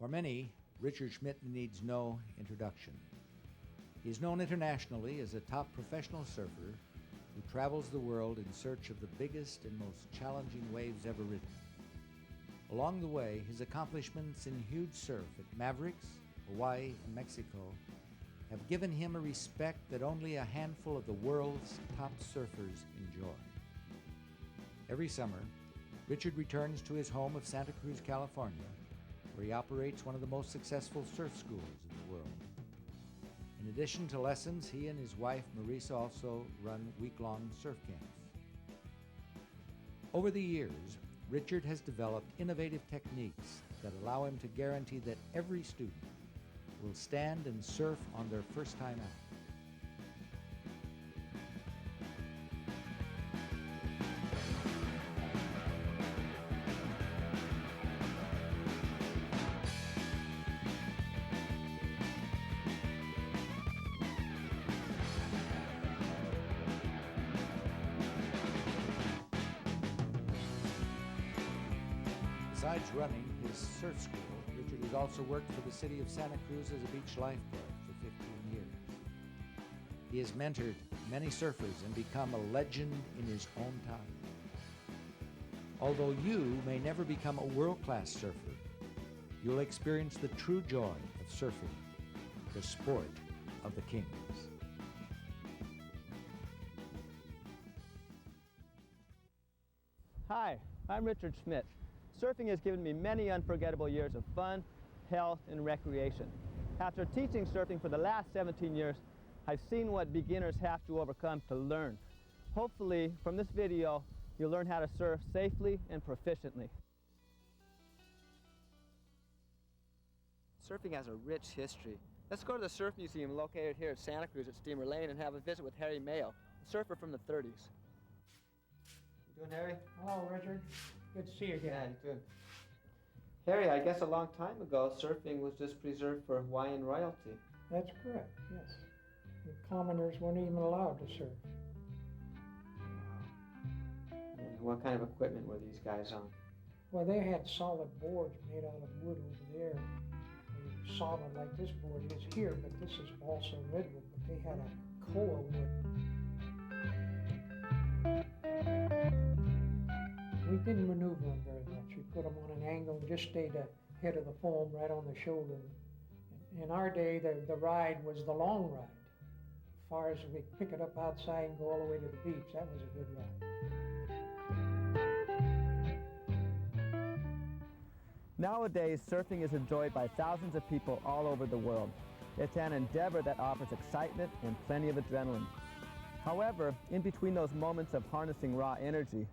For many, Richard Schmidt needs no introduction. He is known internationally as a top professional surfer who travels the world in search of the biggest and most challenging waves ever ridden. Along the way, his accomplishments in huge surf at Mavericks, Hawaii, and Mexico have given him a respect that only a handful of the world's top surfers enjoy. Every summer, Richard returns to his home of Santa Cruz, California, where he operates one of the most successful surf schools in the world. In addition to lessons, he and his wife, Marisa, also run week-long surf camps. Over the years, Richard has developed innovative techniques that allow him to guarantee that every student will stand and surf on their first time out. Besides running his surf school, Richard has also worked for the city of Santa Cruz as a beach lifeguard for 15 years. He has mentored many surfers and become a legend in his own time. Although you may never become a world-class surfer, you'll experience the true joy of surfing, the sport of the kings. Hi, I'm Richard Schmidt. Surfing has given me many unforgettable years of fun, health, and recreation. After teaching surfing for the last 17 years, I've seen what beginners have to overcome to learn. Hopefully, from this video, you'll learn how to surf safely and proficiently. Surfing has a rich history. Let's go to the Surf Museum located here at Santa Cruz at Steamer Lane and have a visit with Harry Mayo, a surfer from the 30s. You doing, Harry? Hello, Richard. Good to see you again. Yeah, you too. Harry, I guess a long time ago, surfing was just preserved for Hawaiian royalty. That's correct, yes. The commoners weren't even allowed to surf. And what kind of equipment were these guys on? Well, they had solid boards made out of wood over there. They solid like this board is here, but this is balsa redwood, but they had a koa wood. We didn't maneuver them very much. We put them on an angle and just stayed ahead of the foam right on the shoulder. In our day, the ride was the long ride. As far as we pick it up outside and go all the way to the beach, that was a good ride. Nowadays, surfing is enjoyed by thousands of people all over the world. It's an endeavor that offers excitement and plenty of adrenaline. However, in between those moments of harnessing raw energy,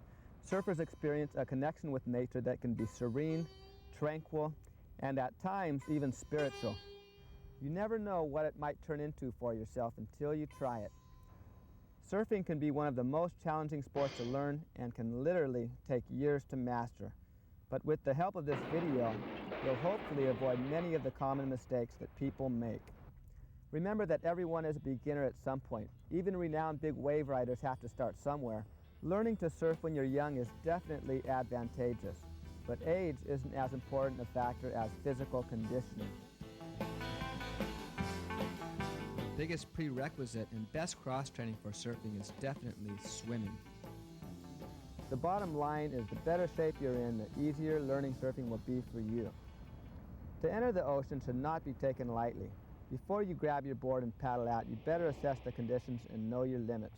surfers experience a connection with nature that can be serene, tranquil, and at times even spiritual. You never know what it might turn into for yourself until you try it. Surfing can be one of the most challenging sports to learn and can literally take years to master. But with the help of this video, you'll hopefully avoid many of the common mistakes that people make. Remember that everyone is a beginner at some point. Even renowned big wave riders have to start somewhere. Learning to surf when you're young is definitely advantageous, but age isn't as important a factor as physical conditioning. The biggest prerequisite and best cross-training for surfing is definitely swimming. The bottom line is the better shape you're in, the easier learning surfing will be for you. To enter the ocean should not be taken lightly. Before you grab your board and paddle out, you better assess the conditions and know your limits.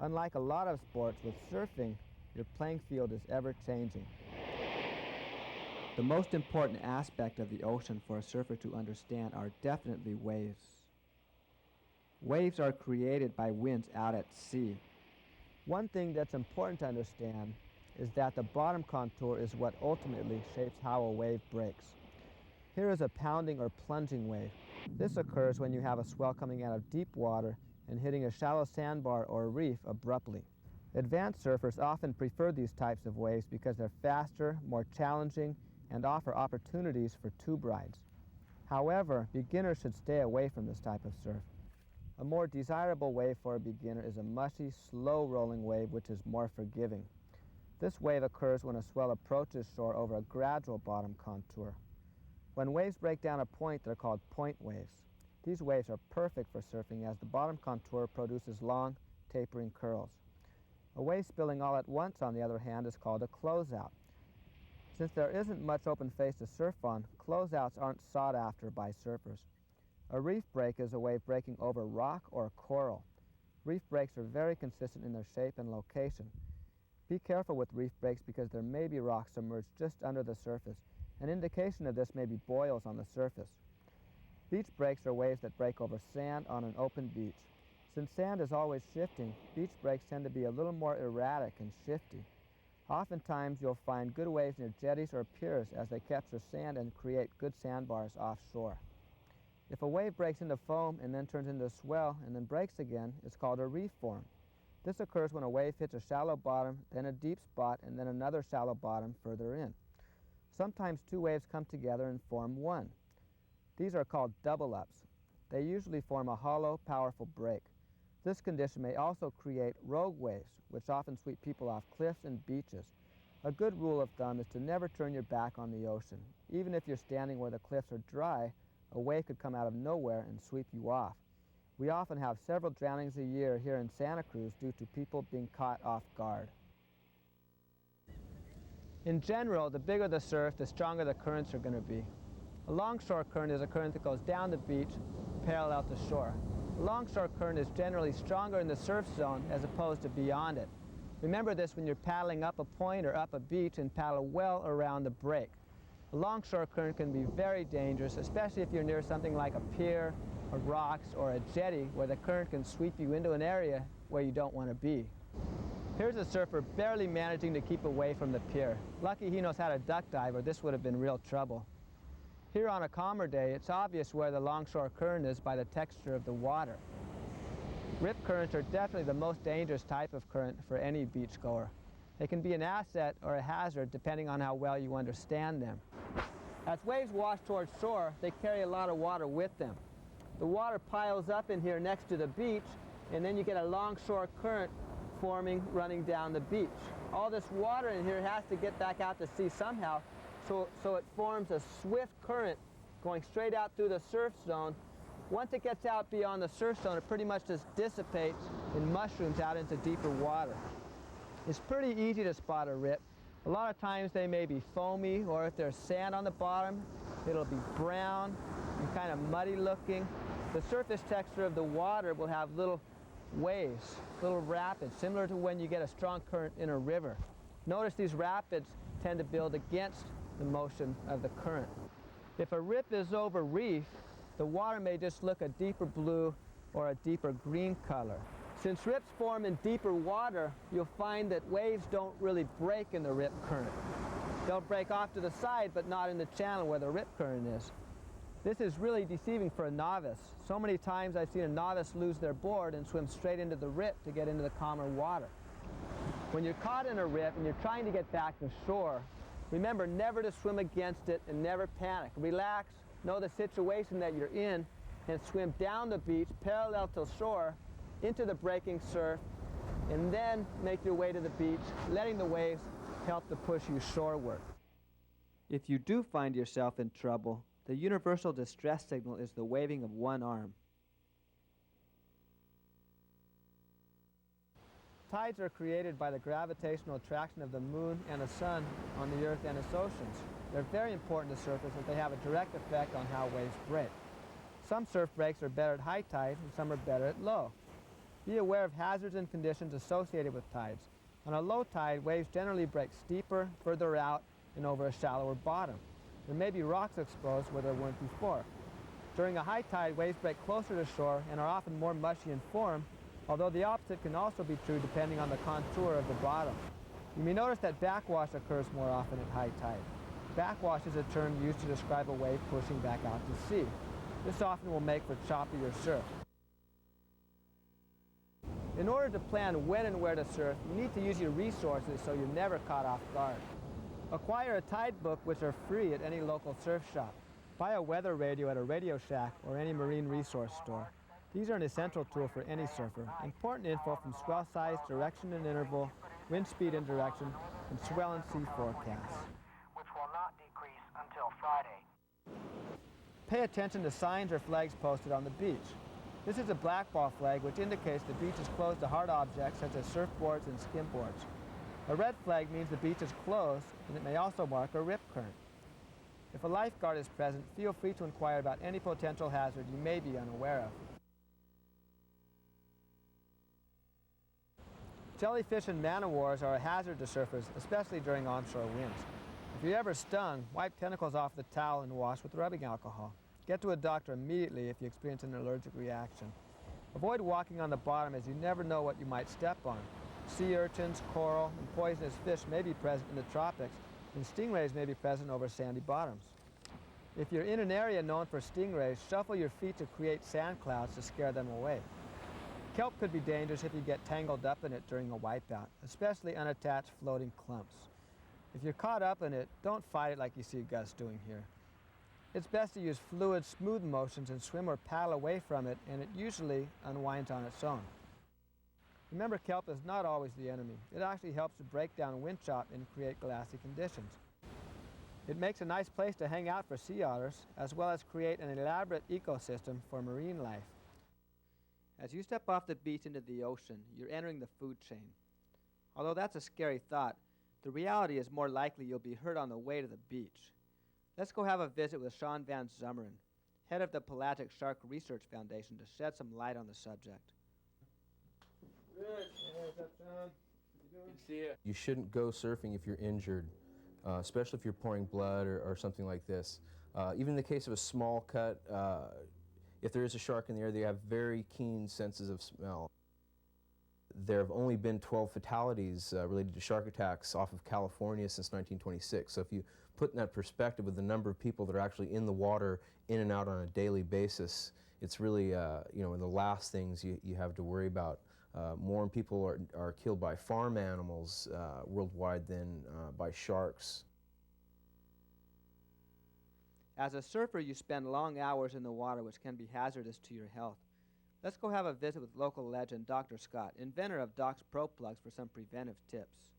Unlike a lot of sports, with surfing, your playing field is ever-changing. The most important aspect of the ocean for a surfer to understand are definitely waves. Waves are created by winds out at sea. One thing that's important to understand is that the bottom contour is what ultimately shapes how a wave breaks. Here is a pounding or plunging wave. This occurs when you have a swell coming out of deep water and hitting a shallow sandbar or reef abruptly. Advanced surfers often prefer these types of waves because they're faster, more challenging, and offer opportunities for tube rides. However, beginners should stay away from this type of surf. A more desirable wave for a beginner is a mushy, slow-rolling wave which is more forgiving. This wave occurs when a swell approaches shore over a gradual bottom contour. When waves break down a point, they're called point waves. These waves are perfect for surfing as the bottom contour produces long, tapering curls. A wave spilling all at once, on the other hand, is called a closeout. Since there isn't much open face to surf on, closeouts aren't sought after by surfers. A reef break is a wave breaking over rock or coral. Reef breaks are very consistent in their shape and location. Be careful with reef breaks because there may be rocks submerged just under the surface. An indication of this may be boils on the surface. Beach breaks are waves that break over sand on an open beach. Since sand is always shifting, beach breaks tend to be a little more erratic and shifty. Oftentimes you'll find good waves near jetties or piers as they capture sand and create good sandbars offshore. If a wave breaks into foam and then turns into a swell and then breaks again, it's called a reef form. This occurs when a wave hits a shallow bottom, then a deep spot, and then another shallow bottom further in. Sometimes two waves come together and form one. These are called double-ups. They usually form a hollow, powerful break. This condition may also create rogue waves, which often sweep people off cliffs and beaches. A good rule of thumb is to never turn your back on the ocean. Even if you're standing where the cliffs are dry, a wave could come out of nowhere and sweep you off. We often have several drownings a year here in Santa Cruz due to people being caught off guard. In general, the bigger the surf, the stronger the currents are going to be. A longshore current is a current that goes down the beach parallel to shore. A longshore current is generally stronger in the surf zone as opposed to beyond it. Remember this when you're paddling up a point or up a beach and paddle well around the break. A longshore current can be very dangerous, especially if you're near something like a pier, or rocks, or a jetty where the current can sweep you into an area where you don't want to be. Here's a surfer barely managing to keep away from the pier. Lucky he knows how to duck dive or this would have been real trouble. Here on a calmer day, it's obvious where the longshore current is by the texture of the water. Rip currents are definitely the most dangerous type of current for any beachgoer. They can be an asset or a hazard depending on how well you understand them. As waves wash towards shore, they carry a lot of water with them. The water piles up in here next to the beach, and then you get a longshore current forming running down the beach. All this water in here has to get back out to sea somehow, so it forms a swift current going straight out through the surf zone. Once it gets out beyond the surf zone, it pretty much just dissipates in mushrooms out into deeper water. It's pretty easy to spot a rip. A lot of times they may be foamy, or if there's sand on the bottom, it'll be brown and kind of muddy looking. The surface texture of the water will have little waves, little rapids, similar to when you get a strong current in a river. Notice these rapids tend to build against the motion of the current. If a rip is over reef, the water may just look a deeper blue or a deeper green color. Since rips form in deeper water, you'll find that waves don't really break in the rip current. They'll break off to the side, but not in the channel where the rip current is. This is really deceiving for a novice. So many times I've seen a novice lose their board and swim straight into the rip to get into the calmer water. When you're caught in a rip and you're trying to get back to shore, remember never to swim against it and never panic. Relax, know the situation that you're in, and swim down the beach parallel to shore into the breaking surf, and then make your way to the beach, letting the waves help to push you shoreward. If you do find yourself in trouble, the universal distress signal is the waving of one arm. Tides are created by the gravitational attraction of the moon and the sun on the earth and its oceans. They're very important to surfers as they have a direct effect on how waves break. Some surf breaks are better at high tide and some are better at low. Be aware of hazards and conditions associated with tides. On a low tide, waves generally break steeper, further out, and over a shallower bottom. There may be rocks exposed where there weren't before. During a high tide, waves break closer to shore and are often more mushy in form, although the opposite can also be true depending on the contour of the bottom. You may notice that backwash occurs more often at high tide. Backwash is a term used to describe a wave pushing back out to sea. This often will make for choppier surf. In order to plan when and where to surf, you need to use your resources so you're never caught off guard. Acquire a tide book, which are free at any local surf shop. Buy a weather radio at a Radio Shack or any marine resource store. These are an essential tool for any surfer. Important info from swell size, direction and interval, wind speed and direction, and swell and sea forecasts. Which will not decrease until Friday. Pay attention to signs or flags posted on the beach. This is a black ball flag, which indicates the beach is closed to hard objects such as surfboards and skimboards. A red flag means the beach is closed, and it may also mark a rip current. If a lifeguard is present, feel free to inquire about any potential hazard you may be unaware of. Jellyfish and man-o-wars are a hazard to surfers, especially during onshore winds. If you're ever stung, wipe tentacles off the towel and wash with rubbing alcohol. Get to a doctor immediately if you experience an allergic reaction. Avoid walking on the bottom, as you never know what you might step on. Sea urchins, coral, and poisonous fish may be present in the tropics, and stingrays may be present over sandy bottoms. If you're in an area known for stingrays, shuffle your feet to create sand clouds to scare them away. Kelp could be dangerous if you get tangled up in it during a wipeout, especially unattached floating clumps. If you're caught up in it, don't fight it like you see Gus doing here. It's best to use fluid, smooth motions and swim or paddle away from it, and it usually unwinds on its own. Remember, kelp is not always the enemy. It actually helps to break down wind chop and create glassy conditions. It makes a nice place to hang out for sea otters, as well as create an elaborate ecosystem for marine life. As you step off the beach into the ocean, you're entering the food chain. Although that's a scary thought, the reality is more likely you'll be hurt on the way to the beach. Let's go have a visit with Sean Van Zummeren, head of the Pelagic Shark Research Foundation, to shed some light on the subject. Rich, what's up, Sean? Good to see you. You shouldn't go surfing if you're injured, especially if you're pouring blood or something like this. Even in the case of a small cut, if there is a shark in the air, they have very keen senses of smell. There have only been 12 fatalities related to shark attacks off of California since 1926. So if you put in that perspective with the number of people that are actually in the water, in and out on a daily basis, it's really one of the last things you have to worry about. More people are killed by farm animals worldwide than by sharks. As a surfer, you spend long hours in the water, which can be hazardous to your health. Let's go have a visit with local legend Dr. Scott, inventor of Doc's Pro Plugs, for some preventive tips.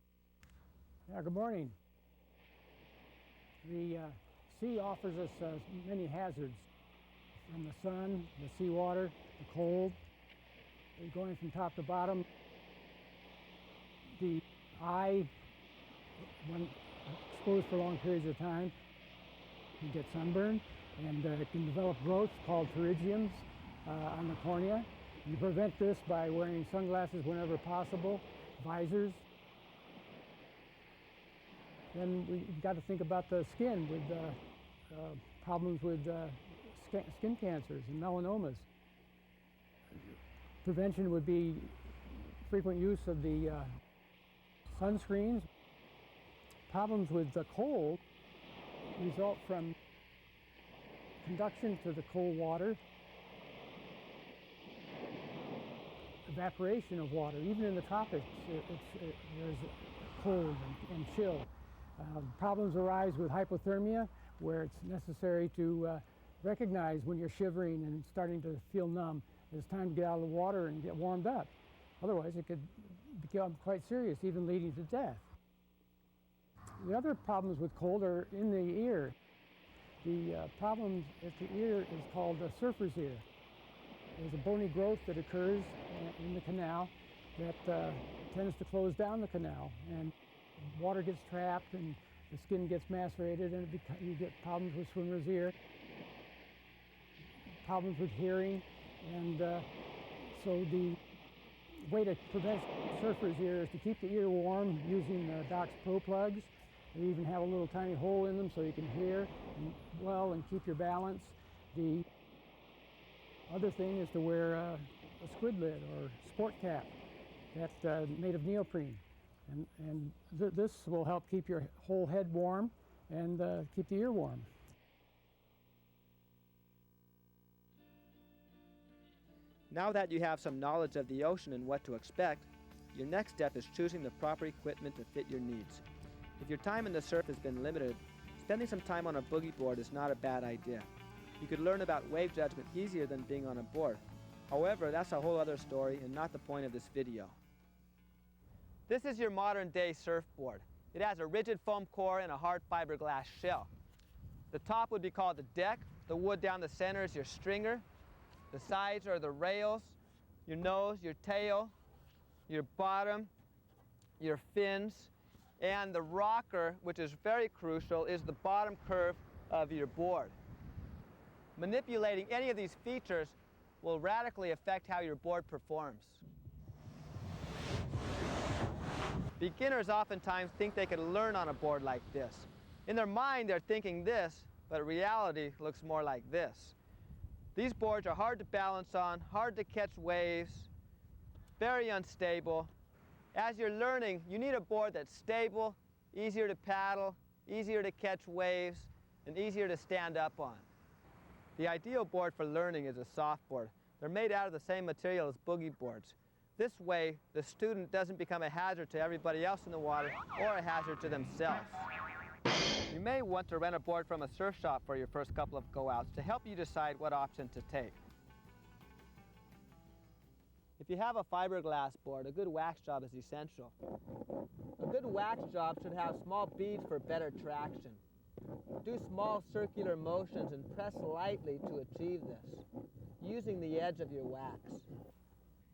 Yeah, good morning. The sea offers us many hazards, from the sun, the seawater, the cold, going from top to bottom. The eye, when exposed for long periods of time, can get sunburned, and it can develop growths called pterygiums on the cornea. You prevent this by wearing sunglasses whenever possible, visors. Then we've got to think about the skin with problems with skin cancers and melanomas. Prevention would be frequent use of the sunscreens. Problems with the cold result from conduction to the cold water, evaporation of water. Even in the tropics, there's cold and chill. Problems arise with hypothermia, where it's necessary to recognize when you're shivering and starting to feel numb. It's time to get out of the water and get warmed up. Otherwise, it could become quite serious, even leading to death. The other problems with cold are in the ear. The problem at the ear is called the surfer's ear. There's a bony growth that occurs in the canal that tends to close down the canal, and water gets trapped and the skin gets macerated, and you get problems with swimmer's ear, problems with hearing, and so the way to prevent surfer's ear is to keep the ear warm using Doc's Pro Plugs. They even have a little tiny hole in them so you can hear well and keep your balance. The other thing is to wear a squid lid or sport cap that's made of neoprene. And this will help keep your whole head warm and keep the ear warm. Now that you have some knowledge of the ocean and what to expect, your next step is choosing the proper equipment to fit your needs. If your time in the surf has been limited, spending some time on a boogie board is not a bad idea. You could learn about wave judgment easier than being on a board. However, that's a whole other story and not the point of this video. This is your modern-day surfboard. It has a rigid foam core and a hard fiberglass shell. The top would be called the deck, The wood down the center is your stringer. The sides are the rails, your nose, your tail, your bottom, your fins, and the rocker, which is very crucial, is the bottom curve of your board. Manipulating any of these features will radically affect how your board performs. Beginners oftentimes think they can learn on a board like this. In their mind, they're thinking this, but reality looks more like this. These boards are hard to balance on, hard to catch waves, very unstable. As you're learning, you need a board that's stable, easier to paddle, easier to catch waves, and easier to stand up on. The ideal board for learning is a soft board. They're made out of the same material as boogie boards. This way, the student doesn't become a hazard to everybody else in the water or a hazard to themselves. You may want to rent a board from a surf shop for your first couple of go-outs to help you decide what option to take. If you have a fiberglass board, a good wax job is essential. A good wax job should have small beads for better traction. Do small circular motions and press lightly to achieve this, using the edge of your wax.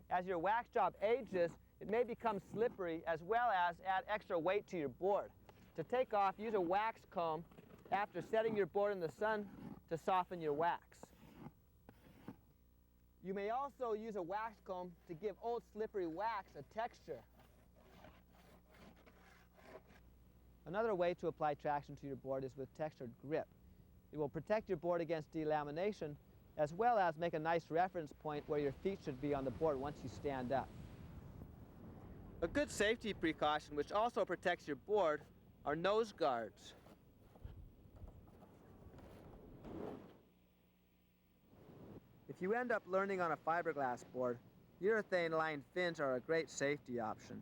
As your wax job ages, it may become slippery as well as add extra weight to your board. To take off, use a wax comb after setting your board in the sun to soften your wax. You may also use a wax comb to give old slippery wax a texture. Another way to apply traction to your board is with textured grip. It will protect your board against delamination as well as make a nice reference point where your feet should be on the board once you stand up. A good safety precaution which also protects your board are nose guards. If you end up learning on a fiberglass board, urethane-lined fins are a great safety option.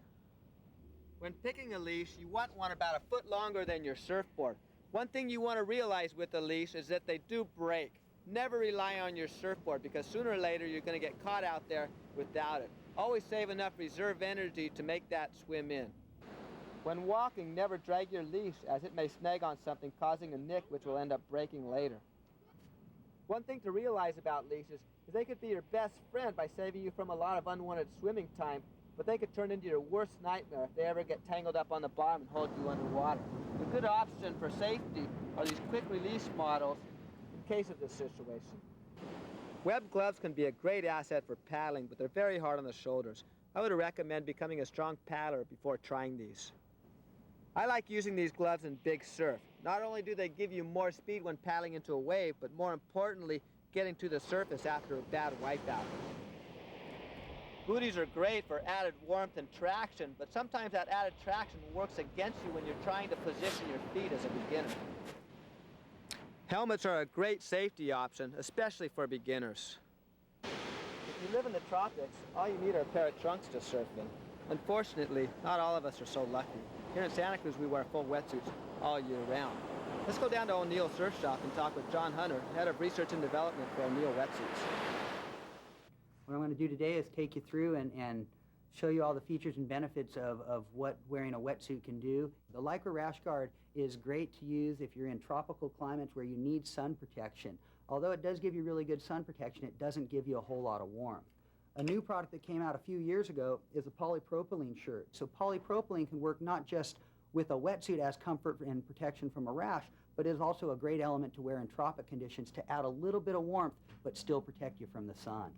When picking a leash, you want one about a foot longer than your surfboard. One thing you want to realize with the leash is that they do break. Never rely on your surfboard because sooner or later you're going to get caught out there without it. Always save enough reserve energy to make that swim in. When walking, never drag your leash as it may snag on something, causing a nick which will end up breaking later. One thing to realize about leashes is they could be your best friend by saving you from a lot of unwanted swimming time, but they could turn into your worst nightmare if they ever get tangled up on the bottom and hold you underwater. A good option for safety are these quick release models in case of this situation. Web gloves can be a great asset for paddling, but they're very hard on the shoulders. I would recommend becoming a strong paddler before trying these. I like using these gloves in big surf. Not only do they give you more speed when paddling into a wave, but more importantly, getting to the surface after a bad wipeout. Booties are great for added warmth and traction, but sometimes that added traction works against you when you're trying to position your feet as a beginner. Helmets are a great safety option, especially for beginners. If you live in the tropics, all you need are a pair of trunks to surf in. Unfortunately, not all of us are so lucky. Here in Santa Cruz, we wear full wetsuits all year round. Let's go down to O'Neill Surf Shop and talk with John Hunter, Head of Research and Development for O'Neill Wetsuits. What I'm going to do today is take you through and show you all the features and benefits of what wearing a wetsuit can do. The Lycra Rash Guard is great to use if you're in tropical climates where you need sun protection. Although it does give you really good sun protection, it doesn't give you a whole lot of warmth. A new product that came out a few years ago is a polypropylene shirt. So polypropylene can work not just with a wetsuit as comfort and protection from a rash, but is also a great element to wear in tropic conditions to add a little bit of warmth but still protect you from the sun.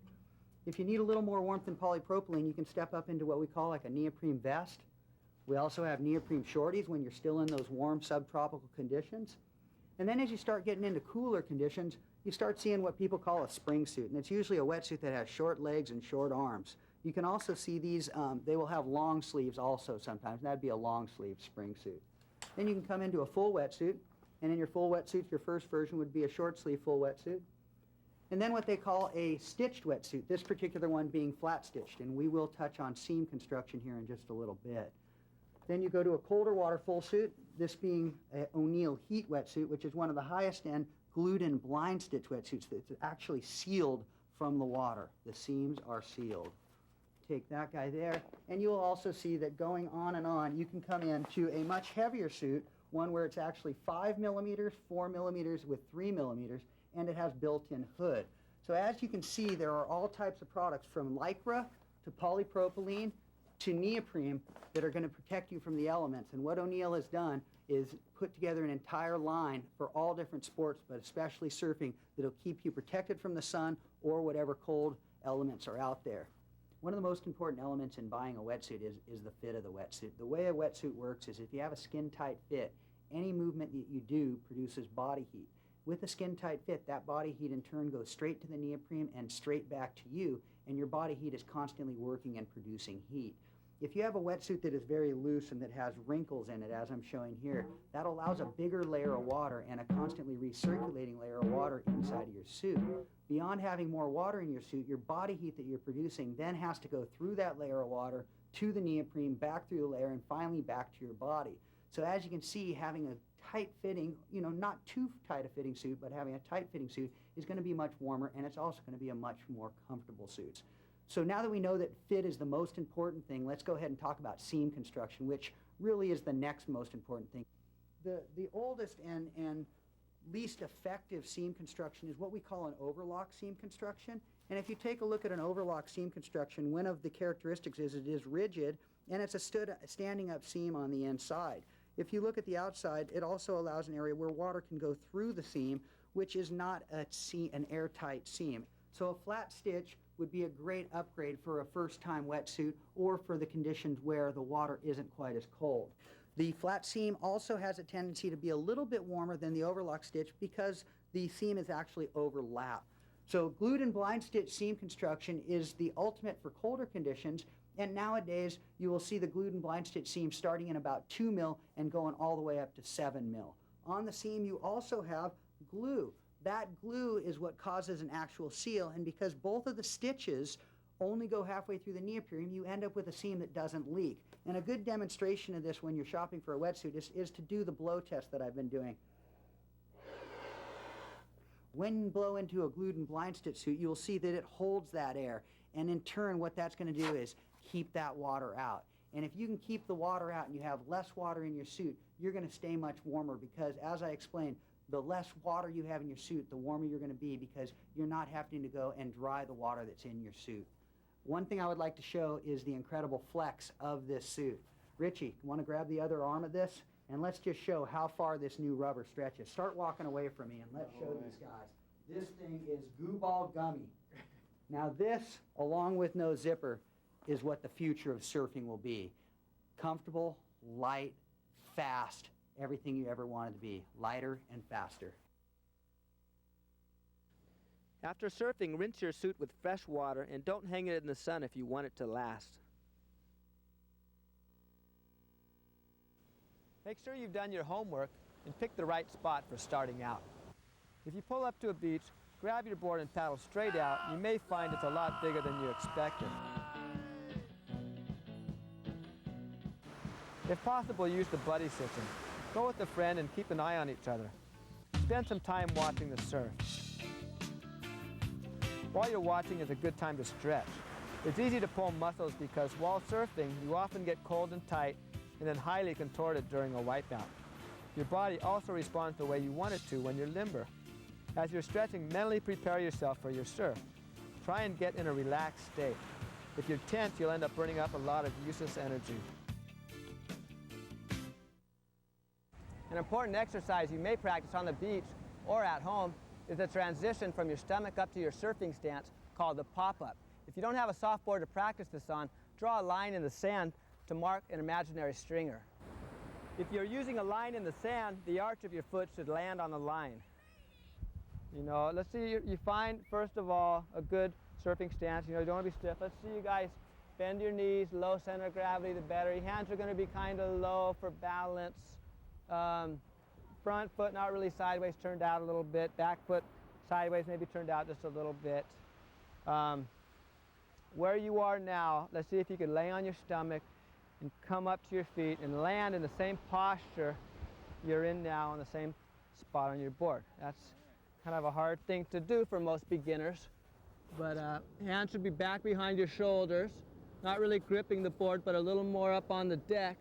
If you need a little more warmth than polypropylene, you can step up into what we call like a neoprene vest. We also have neoprene shorties when you're still in those warm subtropical conditions. And then as you start getting into cooler conditions, you start seeing what people call a spring suit, and it's usually a wetsuit that has short legs and short arms. You can also see these, they will have long sleeves also sometimes, and that'd be a long sleeve spring suit. Then you can come into a full wetsuit, and in your full wetsuit, your first version would be a short sleeve full wetsuit. And then what they call a stitched wetsuit, this particular one being flat stitched, and we will touch on seam construction here in just a little bit. Then you go to a colder water full suit, this being an O'Neill Heat wetsuit, which is one of the highest end glued-in blind stitch wetsuits that's actually sealed from the water. The seams are sealed. Take that guy there, and you'll also see that going on and on, you can come into a much heavier suit, one where it's actually 5 millimeters, 4 millimeters with 3 millimeters, and it has built-in hood. So as you can see, there are all types of products from Lycra to polypropylene to neoprene that are going to protect you from the elements. And what O'Neill has done is put together an entire line for all different sports, but especially surfing, that'll keep you protected from the sun or whatever cold elements are out there. One of the most important elements in buying a wetsuit is the fit of the wetsuit. The way a wetsuit works is if you have a skin-tight fit, any movement that you do produces body heat. With a skin-tight fit, that body heat in turn goes straight to the neoprene and straight back to you, and your body heat is constantly working and producing heat. If you have a wetsuit that is very loose and that has wrinkles in it, as I'm showing here, that allows a bigger layer of water and a constantly recirculating layer of water inside of your suit. Beyond having more water in your suit, your body heat that you're producing then has to go through that layer of water to the neoprene, back through the layer, and finally back to your body. So as you can see, having a tight-fitting, not too tight a fitting suit, but having a tight-fitting suit is going to be much warmer, and it's also going to be a much more comfortable suit. So now that we know that fit is the most important thing, let's go ahead and talk about seam construction, which really is the next most important thing. The oldest and least effective seam construction is what we call an overlock seam construction. And if you take a look at an overlock seam construction, one of the characteristics is it is rigid, and it's a standing up seam on the inside. If you look at the outside, it also allows an area where water can go through the seam, which is not an airtight seam. So a flat stitch would be a great upgrade for a first-time wetsuit or for the conditions where the water isn't quite as cold. The flat seam also has a tendency to be a little bit warmer than the overlock stitch because the seam is actually overlapped. So glued and blind stitch seam construction is the ultimate for colder conditions, and nowadays you will see the glued and blind stitch seam starting in about 2 mil and going all the way up to 7 mil. On the seam you also have glue. That glue is what causes an actual seal, and because both of the stitches only go halfway through the neoprene, you end up with a seam that doesn't leak. And a good demonstration of this when you're shopping for a wetsuit is to do the blow test that I've been doing. When you blow into a glued and blind stitch suit, you'll see that it holds that air, and in turn what that's going to do is keep that water out. And if you can keep the water out and you have less water in your suit, you're going to stay much warmer because, as I explained, the less water you have in your suit, the warmer you're going to be because you're not having to go and dry the water that's in your suit. One thing I would like to show is the incredible flex of this suit. Richie, you want to grab the other arm of this? And let's just show how far this new rubber stretches. Start walking away from me and let's show these guys. This thing is goo ball gummy. Now this, along with no zipper, is what the future of surfing will be. Comfortable, light, fast, everything you ever wanted to be. Lighter and faster. After surfing, rinse your suit with fresh water and don't hang it in the sun if you want it to last. Make sure you've done your homework and pick the right spot for starting out. If you pull up to a beach, grab your board and paddle straight out, you may find it's a lot bigger than you expected. If possible, use the buddy system. Go with a friend and keep an eye on each other. Spend some time watching the surf. While you're watching is a good time to stretch. It's easy to pull muscles because while surfing, you often get cold and tight and then highly contorted during a wipeout. Your body also responds the way you want it to when you're limber. As you're stretching, mentally prepare yourself for your surf. Try and get in a relaxed state. If you're tense, you'll end up burning up a lot of useless energy. An important exercise you may practice on the beach or at home is the transition from your stomach up to your surfing stance called the pop-up. If you don't have a soft board to practice this on, draw a line in the sand to mark an imaginary stringer. If you're using a line in the sand, the arch of your foot should land on the line. Let's see, you find, first of all, a good surfing stance. You don't want to be stiff. Let's see you guys bend your knees, low center of gravity, the better. Your hands are going to be kind of low for balance. Front foot not really sideways, turned out a little bit. Back foot sideways, maybe turned out just a little bit. Where you are now, let's see if you can lay on your stomach and come up to your feet and land in the same posture you're in now on the same spot on your board. That's kind of a hard thing to do for most beginners. But hands should be back behind your shoulders, not really gripping the board, but a little more up on the deck.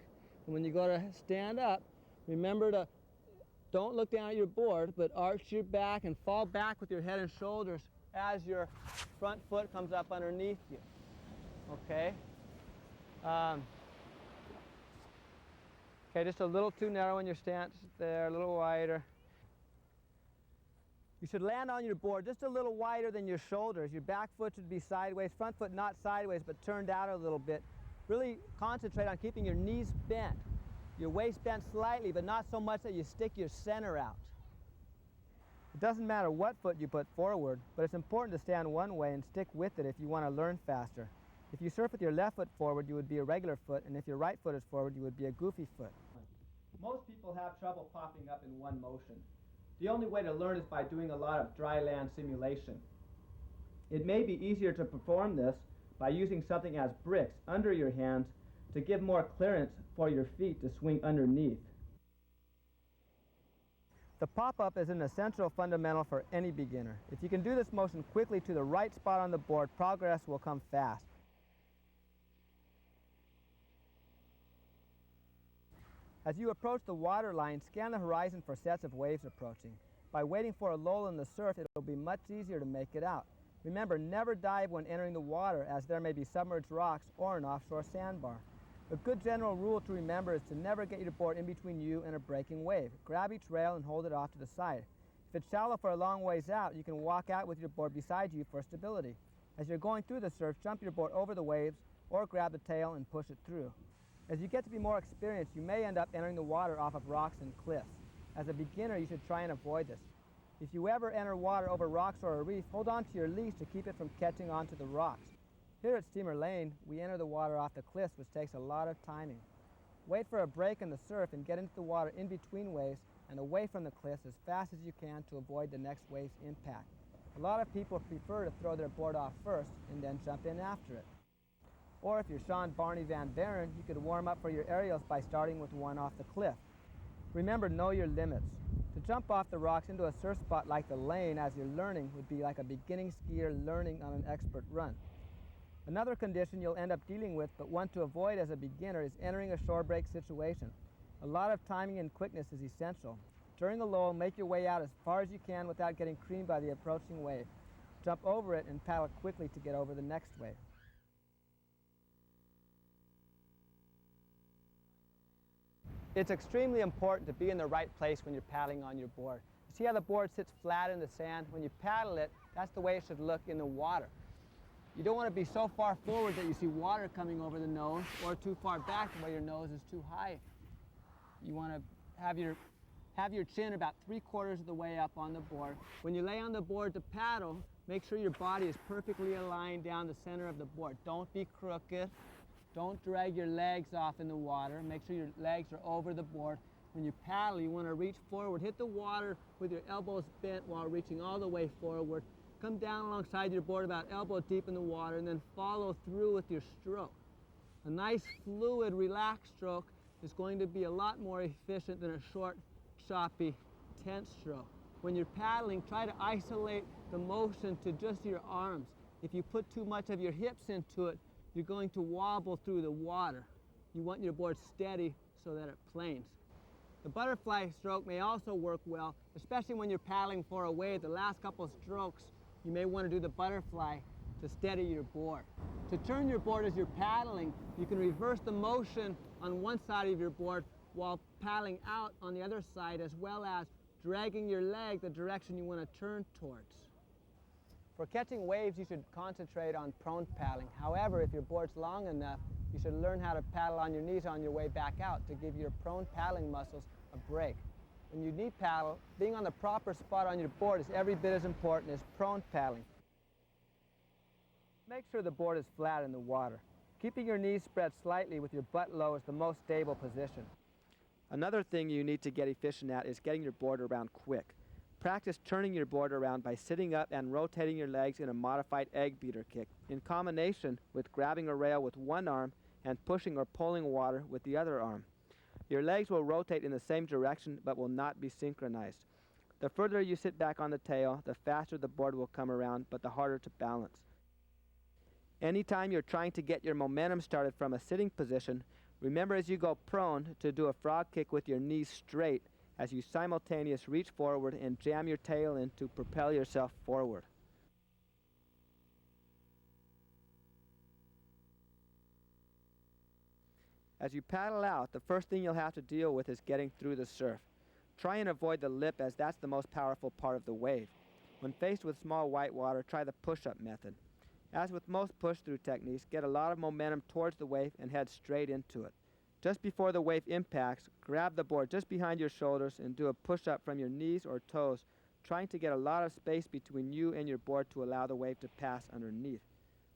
And when you go to stand up, remember to Don't look down at your board, but arch your back and fall back with your head and shoulders as your front foot comes up underneath you. Okay? Okay, just a little too narrow in your stance there, a little wider. You should land on your board just a little wider than your shoulders. Your back foot should be sideways, front foot not sideways, but turned out a little bit. Really concentrate on keeping your knees bent, your waist bent slightly, but not so much that you stick your center out. It doesn't matter what foot you put forward, but it's important to stand one way and stick with it if you want to learn faster. If you surf with your left foot forward, you would be a regular foot, and if your right foot is forward, you would be a goofy foot. Most people have trouble popping up in one motion. The only way to learn is by doing a lot of dry land simulation. It may be easier to perform this by using something as bricks under your hands to give more clearance for your feet to swing underneath. The pop-up is an essential fundamental for any beginner. If you can do this motion quickly to the right spot on the board, progress will come fast. As you approach the water line, scan the horizon for sets of waves approaching. By waiting for a lull in the surf, it will be much easier to make it out. Remember, never dive when entering the water, as there may be submerged rocks or an offshore sandbar. A good general rule to remember is to never get your board in between you and a breaking wave. Grab each rail and hold it off to the side. If it's shallow for a long ways out, you can walk out with your board beside you for stability. As you're going through the surf, jump your board over the waves or grab the tail and push it through. As you get to be more experienced, you may end up entering the water off of rocks and cliffs. As a beginner, you should try and avoid this. If you ever enter water over rocks or a reef, hold on to your leash to keep it from catching onto the rocks. Here at Steamer Lane, we enter the water off the cliffs, which takes a lot of timing. Wait for a break in the surf and get into the water in between waves and away from the cliffs as fast as you can to avoid the next wave's impact. A lot of people prefer to throw their board off first and then jump in after it. Or if you're Sean Barney Van Buren, you could warm up for your aerials by starting with one off the cliff. Remember, know your limits. To jump off the rocks into a surf spot like the lane as you're learning would be like a beginning skier learning on an expert run. Another condition you'll end up dealing with, but one to avoid as a beginner, is entering a shore break situation. A lot of timing and quickness is essential. During a lull, make your way out as far as you can without getting creamed by the approaching wave. Jump over it and paddle quickly to get over the next wave. It's extremely important to be in the right place when you're paddling on your board. You see how the board sits flat in the sand? When you paddle it, that's the way it should look in the water. You don't want to be so far forward that you see water coming over the nose, or too far back where your nose is too high. You want to have your chin about 3/4 of the way up on the board. When you lay on the board to paddle, make sure your body is perfectly aligned down the center of the board. Don't be crooked. Don't drag your legs off in the water. Make sure your legs are over the board. When you paddle, you want to reach forward. Hit the water with your elbows bent while reaching all the way forward. Come down alongside your board about elbow deep in the water, and then follow through with your stroke. A nice, fluid, relaxed stroke is going to be a lot more efficient than a short, choppy, tense stroke. When you're paddling, try to isolate the motion to just your arms. If you put too much of your hips into it, you're going to wobble through the water. You want your board steady so that it planes. The butterfly stroke may also work well, especially when you're paddling for a wave. The last couple of strokes, you may want to do the butterfly to steady your board. To turn your board as you're paddling, you can reverse the motion on one side of your board while paddling out on the other side, as well as dragging your leg the direction you want to turn towards. For catching waves, you should concentrate on prone paddling. However, if your board's long enough, you should learn how to paddle on your knees on your way back out to give your prone paddling muscles a break. When you knee paddle, being on the proper spot on your board is every bit as important as prone paddling. Make sure the board is flat in the water. Keeping your knees spread slightly with your butt low is the most stable position. Another thing you need to get efficient at is getting your board around quick. Practice turning your board around by sitting up and rotating your legs in a modified egg beater kick, in combination with grabbing a rail with one arm and pushing or pulling water with the other arm. Your legs will rotate in the same direction but will not be synchronized. The further you sit back on the tail, the faster the board will come around, but the harder to balance. Anytime you're trying to get your momentum started from a sitting position, remember as you go prone to do a frog kick with your knees straight as you simultaneously reach forward and jam your tail in to propel yourself forward. As you paddle out, the first thing you'll have to deal with is getting through the surf. Try and avoid the lip, as that's the most powerful part of the wave. When faced with small white water, try the push-up method. As with most push-through techniques, get a lot of momentum towards the wave and head straight into it. Just before the wave impacts, grab the board just behind your shoulders and do a push-up from your knees or toes, trying to get a lot of space between you and your board to allow the wave to pass underneath.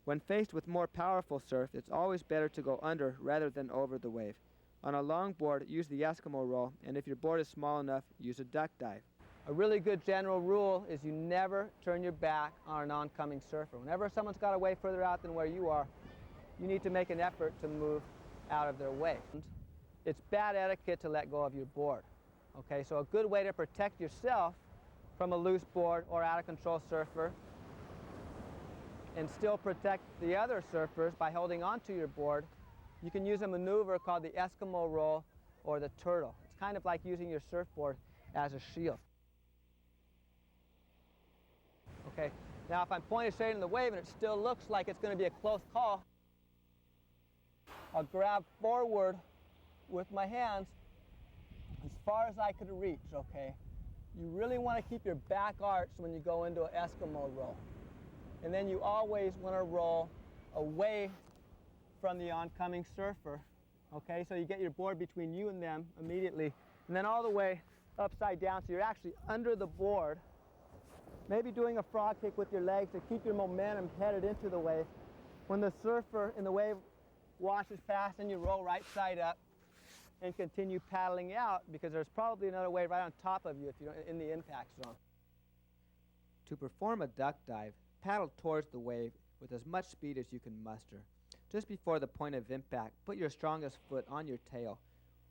When faced with more powerful surf, it's always better to go under rather than over the wave. On a long board, use the Eskimo roll, and if your board is small enough, use a duck dive. A really good general rule is you never turn your back on an oncoming surfer. Whenever someone's got a way further out than where you are, you need to make an effort to move out of their way. It's bad etiquette to let go of your board. Okay, so a good way to protect yourself from a loose board or out-of-control surfer and still protect the other surfers by holding onto your board, you can use a maneuver called the Eskimo roll or the turtle. It's kind of like using your surfboard as a shield. Okay, now if I'm pointed straight in the wave and it still looks like it's going to be a close call, I'll grab forward with my hands as far as I could reach, okay? You really want to keep your back arched when you go into an Eskimo roll. And then you always want to roll away from the oncoming surfer, okay? So you get your board between you and them immediately, and then all the way upside down, so you're actually under the board, maybe doing a frog kick with your legs to keep your momentum headed into the wave. When the surfer in the wave washes past, and you roll right side up and continue paddling out, because there's probably another wave right on top of you if you're in the impact zone. To perform a duck dive, paddle towards the wave with as much speed as you can muster. Just before the point of impact, put your strongest foot on your tail.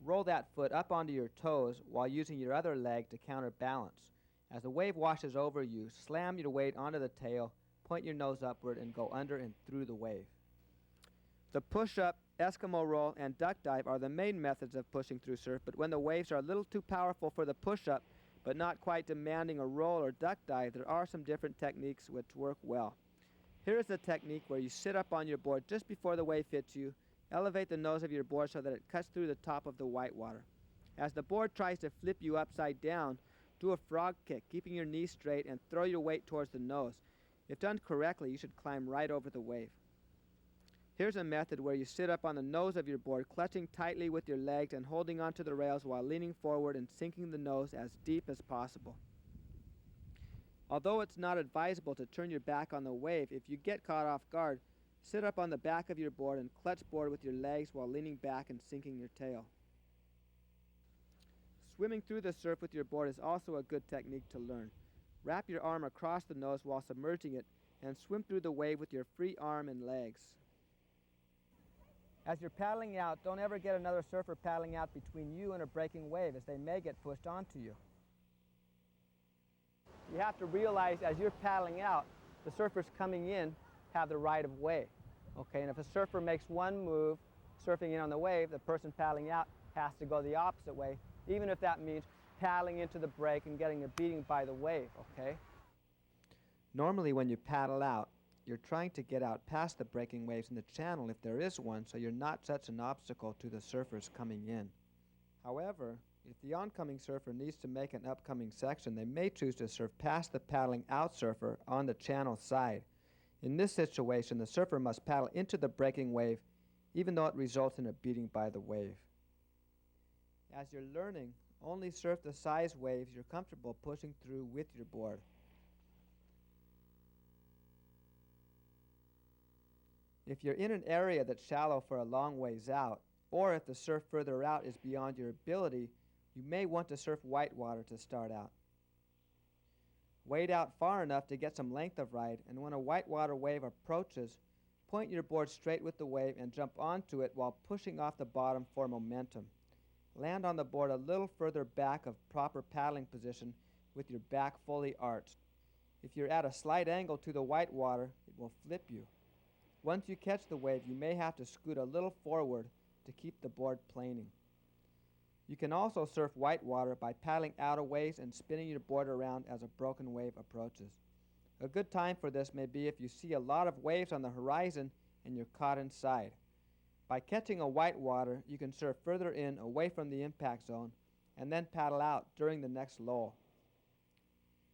Roll that foot up onto your toes while using your other leg to counterbalance. As the wave washes over you, slam your weight onto the tail, point your nose upward, and go under and through the wave. The push-up, Eskimo roll, and duck dive are the main methods of pushing through surf, but when the waves are a little too powerful for the push-up, but not quite demanding a roll or duck dive, there are some different techniques which work well. Here is the technique where you sit up on your board just before the wave hits you, elevate the nose of your board so that it cuts through the top of the white water. As the board tries to flip you upside down, do a frog kick, keeping your knees straight, and throw your weight towards the nose. If done correctly, you should climb right over the wave. Here's a method where you sit up on the nose of your board, clutching tightly with your legs and holding onto the rails while leaning forward and sinking the nose as deep as possible. Although it's not advisable to turn your back on the wave, if you get caught off guard, sit up on the back of your board and clutch board with your legs while leaning back and sinking your tail. Swimming through the surf with your board is also a good technique to learn. Wrap your arm across the nose while submerging it and swim through the wave with your free arm and legs. As you're paddling out, don't ever get another surfer paddling out between you and a breaking wave, as they may get pushed onto you. You have to realize as you're paddling out, the surfers coming in have the right of way. Okay, and if a surfer makes one move, surfing in on the wave, the person paddling out has to go the opposite way, even if that means paddling into the break and getting a beating by the wave, okay? Normally when you paddle out, you're trying to get out past the breaking waves in the channel if there is one, so you're not such an obstacle to the surfers coming in. However, if the oncoming surfer needs to make an upcoming section, they may choose to surf past the paddling out surfer on the channel side. In this situation, the surfer must paddle into the breaking wave, even though it results in a beating by the wave. As you're learning, only surf the size waves you're comfortable pushing through with your board. If you're in an area that's shallow for a long ways out, or if the surf further out is beyond your ability, you may want to surf whitewater to start out. Wade out far enough to get some length of ride, and when a whitewater wave approaches, point your board straight with the wave and jump onto it while pushing off the bottom for momentum. Land on the board a little further back of proper paddling position with your back fully arched. If you're at a slight angle to the whitewater, it will flip you. Once you catch the wave, you may have to scoot a little forward to keep the board planing. You can also surf whitewater by paddling out of waves and spinning your board around as a broken wave approaches. A good time for this may be if you see a lot of waves on the horizon and you're caught inside. By catching a whitewater, you can surf further in away from the impact zone and then paddle out during the next lull.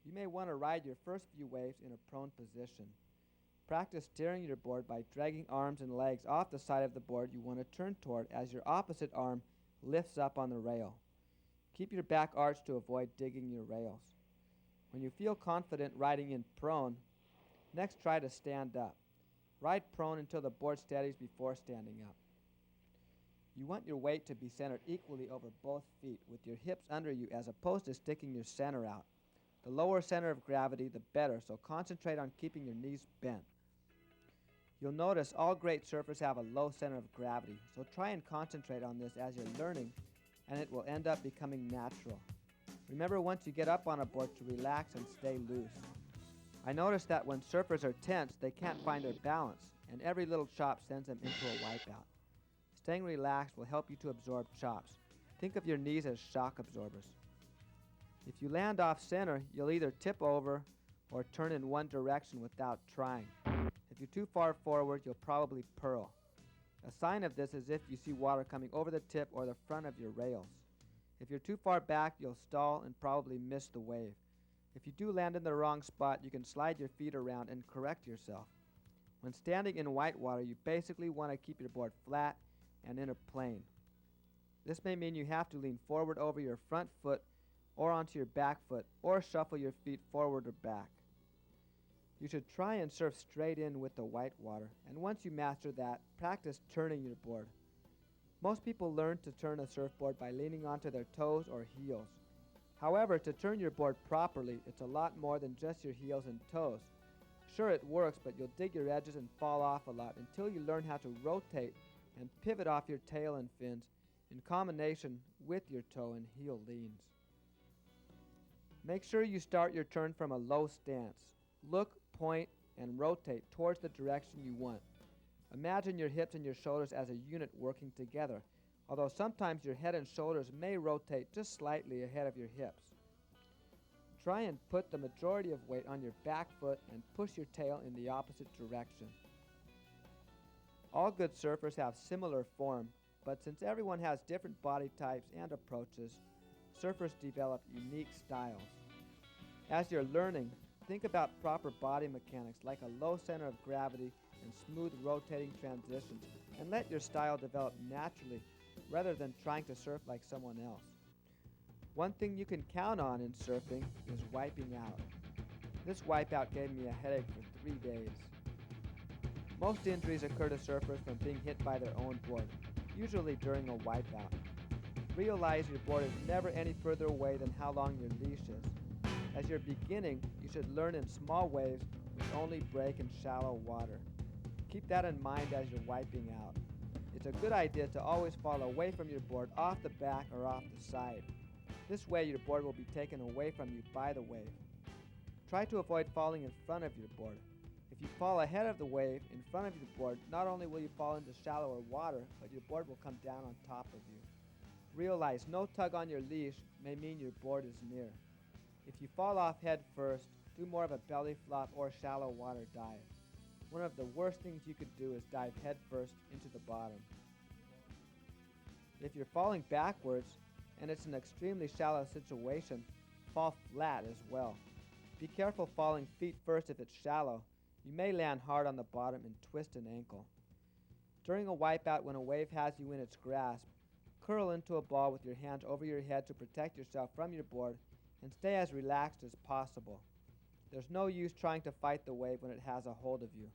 You may want to ride your first few waves in a prone position. Practice steering your board by dragging arms and legs off the side of the board you want to turn toward as your opposite arm lifts up on the rail. Keep your back arched to avoid digging your rails. When you feel confident riding in prone, next try to stand up. Ride prone until the board steadies before standing up. You want your weight to be centered equally over both feet with your hips under you as opposed to sticking your center out. The lower center of gravity, the better, so concentrate on keeping your knees bent. You'll notice all great surfers have a low center of gravity, so try and concentrate on this as you're learning, and it will end up becoming natural. Remember once you get up on a board to relax and stay loose. I notice that when surfers are tense, they can't find their balance, and every little chop sends them into a wipeout. Staying relaxed will help you to absorb chops. Think of your knees as shock absorbers. If you land off center, you'll either tip over or turn in one direction without trying. If you're too far forward, you'll probably pearl. A sign of this is if you see water coming over the tip or the front of your rails. If you're too far back, you'll stall and probably miss the wave. If you do land in the wrong spot, you can slide your feet around and correct yourself. When standing in whitewater, you basically want to keep your board flat and in a plane. This may mean you have to lean forward over your front foot or onto your back foot, or shuffle your feet forward or back. You should try and surf straight in with the whitewater, and once you master that, practice turning your board. Most people learn to turn a surfboard by leaning onto their toes or heels. However, to turn your board properly, it's a lot more than just your heels and toes. Sure, it works, but you'll dig your edges and fall off a lot until you learn how to rotate and pivot off your tail and fins in combination with your toe and heel leans. Make sure you start your turn from a low stance. Look, point, and rotate towards the direction you want. Imagine your hips and your shoulders as a unit working together, although sometimes your head and shoulders may rotate just slightly ahead of your hips. Try and put the majority of weight on your back foot and push your tail in the opposite direction. All good surfers have similar form, but since everyone has different body types and approaches, surfers develop unique styles. As you're learning, think about proper body mechanics like a low center of gravity and smooth rotating transitions, and let your style develop naturally rather than trying to surf like someone else. One thing you can count on in surfing is wiping out. This wipeout gave me a headache for 3 days. Most injuries occur to surfers from being hit by their own board, usually during a wipeout. Realize your board is never any further away than how long your leash is. As you're beginning, you should learn in small waves which only break in shallow water. Keep that in mind as you're wiping out. It's a good idea to always fall away from your board off the back or off the side. This way your board will be taken away from you by the wave. Try to avoid falling in front of your board. If you fall ahead of the wave in front of your board, not only will you fall into shallower water, but your board will come down on top of you. Realize no tug on your leash may mean your board is near. If you fall off head first, do more of a belly flop or shallow water dive. One of the worst things you could do is dive head first into the bottom. If you're falling backwards and it's an extremely shallow situation, fall flat as well. Be careful falling feet first if it's shallow. You may land hard on the bottom and twist an ankle. During a wipeout when a wave has you in its grasp, curl into a ball with your hands over your head to protect yourself from your board and stay as relaxed as possible. There's no use trying to fight the wave when it has a hold of you.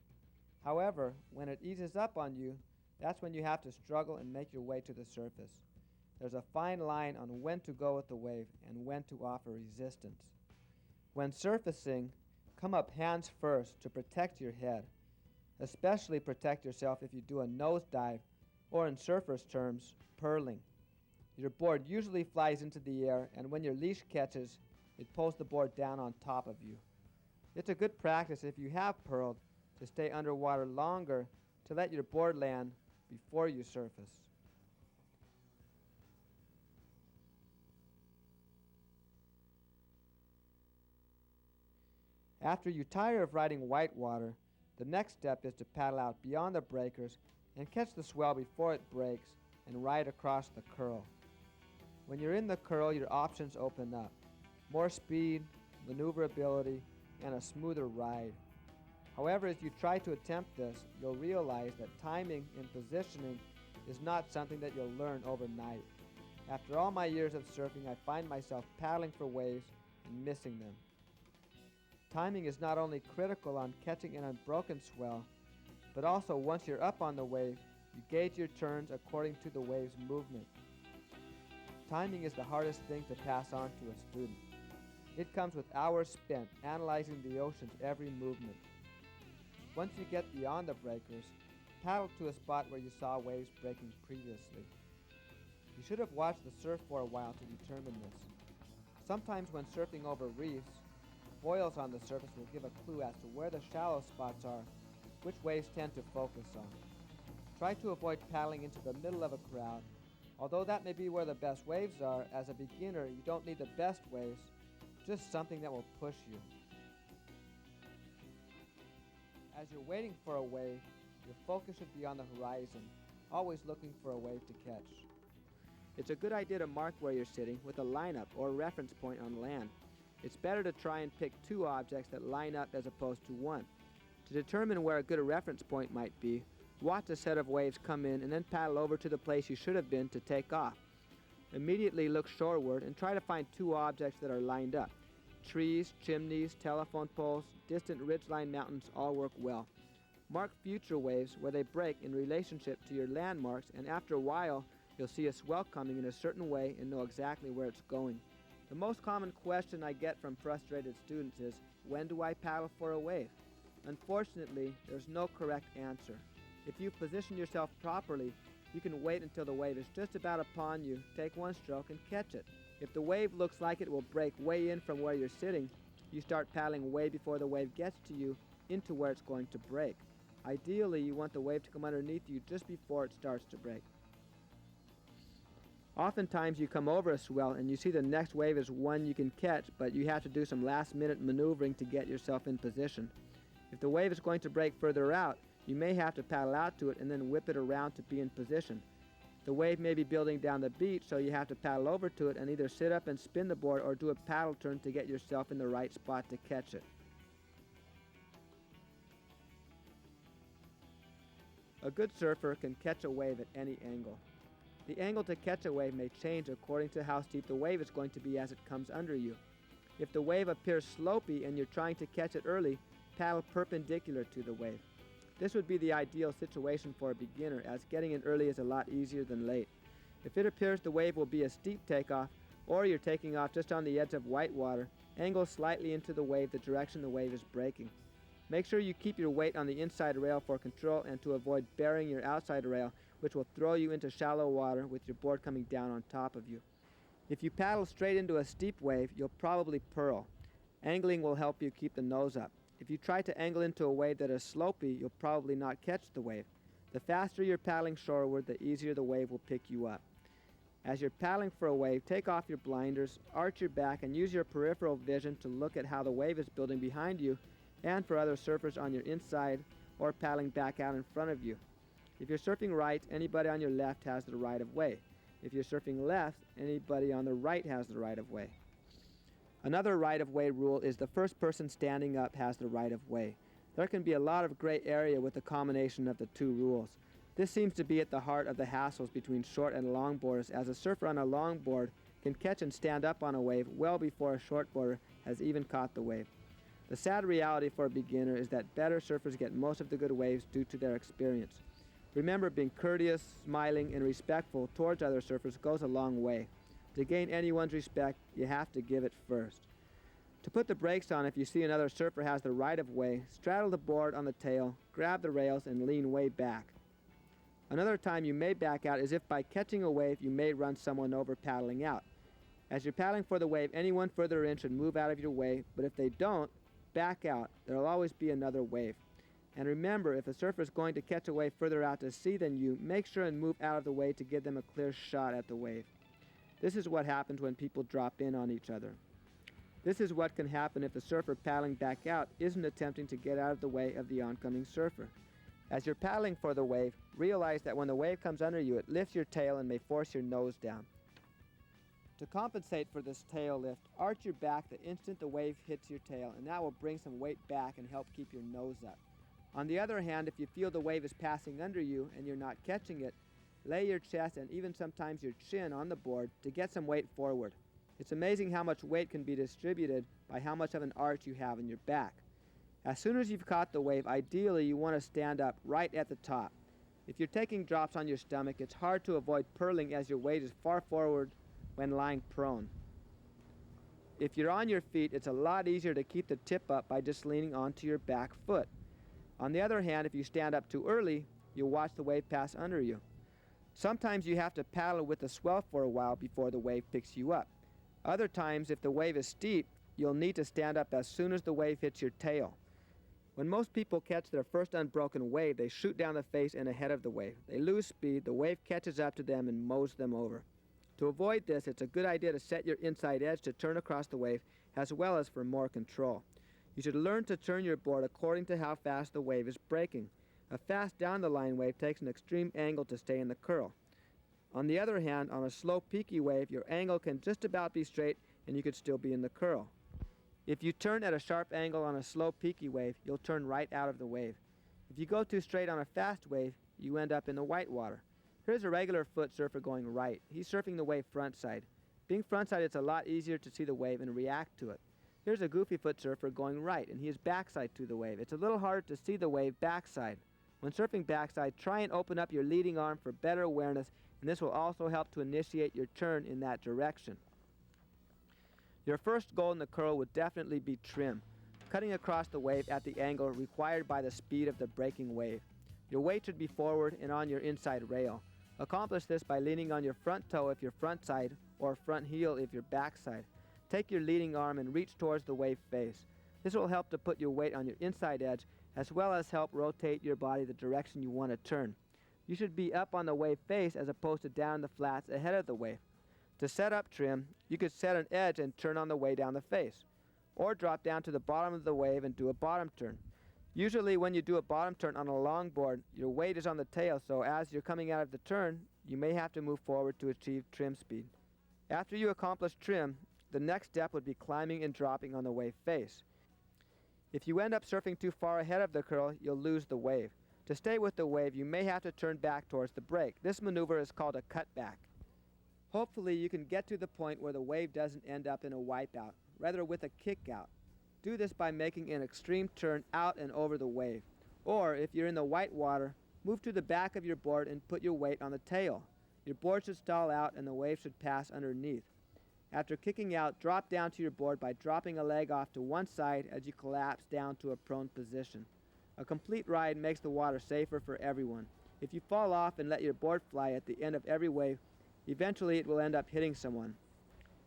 However, when it eases up on you, that's when you have to struggle and make your way to the surface. There's a fine line on when to go with the wave and when to offer resistance. When surfacing, come up hands first to protect your head. Especially protect yourself if you do a nosedive, or in surfers' terms, purling. Your board usually flies into the air, and when your leash catches, it pulls the board down on top of you. It's a good practice if you have purled to stay underwater longer to let your board land before you surface. After you tire of riding whitewater, the next step is to paddle out beyond the breakers and catch the swell before it breaks and ride across the curl. When you're in the curl, your options open up. More speed, maneuverability, and a smoother ride. However, as you try to attempt this, you'll realize that timing and positioning is not something that you'll learn overnight. After all my years of surfing, I find myself paddling for waves and missing them. Timing is not only critical on catching an unbroken swell, but also once you're up on the wave, you gauge your turns according to the wave's movement. Timing is the hardest thing to pass on to a student. It comes with hours spent analyzing the ocean's every movement. Once you get beyond the breakers, paddle to a spot where you saw waves breaking previously. You should have watched the surf for a while to determine this. Sometimes when surfing over reefs, boils on the surface will give a clue as to where the shallow spots are, which waves tend to focus on. Try to avoid paddling into the middle of a crowd. Although that may be where the best waves are, as a beginner you don't need the best waves, just something that will push you. As you're waiting for a wave, your focus should be on the horizon, always looking for a wave to catch. It's a good idea to mark where you're sitting with a lineup or reference point on land. It's better to try and pick two objects that line up as opposed to one. To determine where a good reference point might be, watch a set of waves come in and then paddle over to the place you should have been to take off. Immediately look shoreward and try to find two objects that are lined up. Trees, chimneys, telephone poles, distant ridgeline mountains all work well. Mark future waves where they break in relationship to your landmarks, and after a while you'll see a swell coming in a certain way and know exactly where it's going. The most common question I get from frustrated students is, when do I paddle for a wave? Unfortunately, there's no correct answer. If you position yourself properly, you can wait until the wave is just about upon you, take one stroke and catch it. If the wave looks like it will break way in from where you're sitting, you start paddling way before the wave gets to you into where it's going to break. Ideally, you want the wave to come underneath you just before it starts to break. Oftentimes you come over a swell and you see the next wave is one you can catch, but you have to do some last-minute maneuvering to get yourself in position. If the wave is going to break further out, you may have to paddle out to it and then whip it around to be in position. The wave may be building down the beach, so you have to paddle over to it and either sit up and spin the board or do a paddle turn to get yourself in the right spot to catch it. A good surfer can catch a wave at any angle. The angle to catch a wave may change according to how steep the wave is going to be as it comes under you. If the wave appears slopey and you're trying to catch it early, paddle perpendicular to the wave. This would be the ideal situation for a beginner, as getting in early is a lot easier than late. If it appears the wave will be a steep takeoff, or you're taking off just on the edge of whitewater, angle slightly into the wave the direction the wave is breaking. Make sure you keep your weight on the inside rail for control and to avoid burying your outside rail, which will throw you into shallow water with your board coming down on top of you. If you paddle straight into a steep wave, you'll probably pearl. Angling will help you keep the nose up. If you try to angle into a wave that is slopey, you'll probably not catch the wave. The faster you're paddling shoreward, the easier the wave will pick you up. As you're paddling for a wave, take off your blinders, arch your back, and use your peripheral vision to look at how the wave is building behind you and for other surfers on your inside or paddling back out in front of you. If you're surfing right, anybody on your left has the right of way. If you're surfing left, anybody on the right has the right of way. Another right-of-way rule is the first person standing up has the right of way. There can be a lot of gray area with the combination of the two rules. This seems to be at the heart of the hassles between short and longboarders, as a surfer on a longboard can catch and stand up on a wave well before a shortboarder has even caught the wave. The sad reality for a beginner is that better surfers get most of the good waves due to their experience. Remember, being courteous, smiling, and respectful towards other surfers goes a long way. To gain anyone's respect, you have to give it first. To put the brakes on if you see another surfer has the right of way, straddle the board on the tail, grab the rails, and lean way back. Another time you may back out is if by catching a wave you may run someone over paddling out. As you're paddling for the wave, anyone further in should move out of your way, but if they don't, back out. There will always be another wave. And remember, if a surfer is going to catch a wave further out to sea than you, make sure and move out of the way to give them a clear shot at the wave. This is what happens when people drop in on each other. This is what can happen if the surfer paddling back out isn't attempting to get out of the way of the oncoming surfer. As you're paddling for the wave, realize that when the wave comes under you, it lifts your tail and may force your nose down. To compensate for this tail lift, arch your back the instant the wave hits your tail, and that will bring some weight back and help keep your nose up. On the other hand, if you feel the wave is passing under you and you're not catching it, lay your chest and even sometimes your chin on the board to get some weight forward. It's amazing how much weight can be distributed by how much of an arch you have in your back. As soon as you've caught the wave, ideally you want to stand up right at the top. If you're taking drops on your stomach, it's hard to avoid purling as your weight is far forward when lying prone. If you're on your feet, it's a lot easier to keep the tip up by just leaning onto your back foot. On the other hand, if you stand up too early, you'll watch the wave pass under you. Sometimes you have to paddle with the swell for a while before the wave picks you up. Other times, if the wave is steep, you'll need to stand up as soon as the wave hits your tail. When most people catch their first unbroken wave, they shoot down the face and ahead of the wave. They lose speed, the wave catches up to them and mows them over. To avoid this, it's a good idea to set your inside edge to turn across the wave, as well as for more control. You should learn to turn your board according to how fast the wave is breaking. A fast down-the-line wave takes an extreme angle to stay in the curl. On the other hand, on a slow, peaky wave, your angle can just about be straight and you could still be in the curl. If you turn at a sharp angle on a slow, peaky wave, you'll turn right out of the wave. If you go too straight on a fast wave, you end up in the white water. Here's a regular foot surfer going right. He's surfing the wave frontside. Being frontside, it's a lot easier to see the wave and react to it. Here's a goofy foot surfer going right, and he is backside to the wave. It's a little harder to see the wave backside. When surfing backside, try and open up your leading arm for better awareness, and this will also help to initiate your turn in that direction. Your first goal in the curl would definitely be trim, cutting across the wave at the angle required by the speed of the breaking wave. Your weight should be forward and on your inside rail. Accomplish this by leaning on your front toe if you're front side or front heel if you're backside. Take your leading arm and reach towards the wave face. This will help to put your weight on your inside edge as well as help rotate your body the direction you want to turn. You should be up on the wave face as opposed to down the flats ahead of the wave. To set up trim, you could set an edge and turn on the way down the face, or drop down to the bottom of the wave and do a bottom turn. Usually when you do a bottom turn on a longboard, your weight is on the tail, so as you're coming out of the turn, you may have to move forward to achieve trim speed. After you accomplish trim, the next step would be climbing and dropping on the wave face. If you end up surfing too far ahead of the curl, you'll lose the wave. To stay with the wave, you may have to turn back towards the break. This maneuver is called a cutback. Hopefully you can get to the point where the wave doesn't end up in a wipeout, rather with a kick out. Do this by making an extreme turn out and over the wave. Or, if you're in the white water, move to the back of your board and put your weight on the tail. Your board should stall out and the wave should pass underneath. After kicking out, drop down to your board by dropping a leg off to one side as you collapse down to a prone position. A complete ride makes the water safer for everyone. If you fall off and let your board fly at the end of every wave, eventually it will end up hitting someone.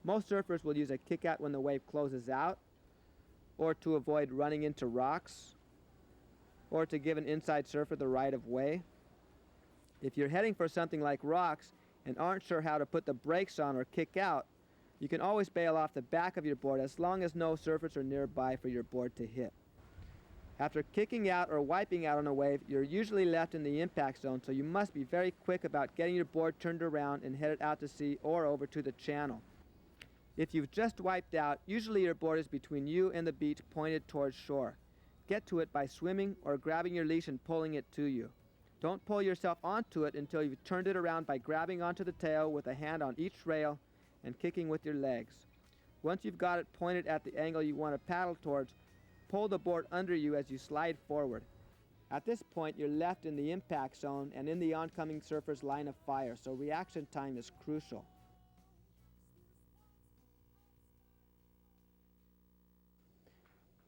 Most surfers will use a kick out when the wave closes out, or to avoid running into rocks, or to give an inside surfer the right of way. If you're heading for something like rocks and aren't sure how to put the brakes on or kick out, you can always bail off the back of your board as long as no surfers are nearby for your board to hit. After kicking out or wiping out on a wave, you're usually left in the impact zone, so you must be very quick about getting your board turned around and headed out to sea or over to the channel. If you've just wiped out, usually your board is between you and the beach pointed towards shore. Get to it by swimming or grabbing your leash and pulling it to you. Don't pull yourself onto it until you've turned it around by grabbing onto the tail with a hand on each rail and kicking with your legs. Once you've got it pointed at the angle you want to paddle towards, pull the board under you as you slide forward. At this point, you're left in the impact zone and in the oncoming surfer's line of fire, so reaction time is crucial.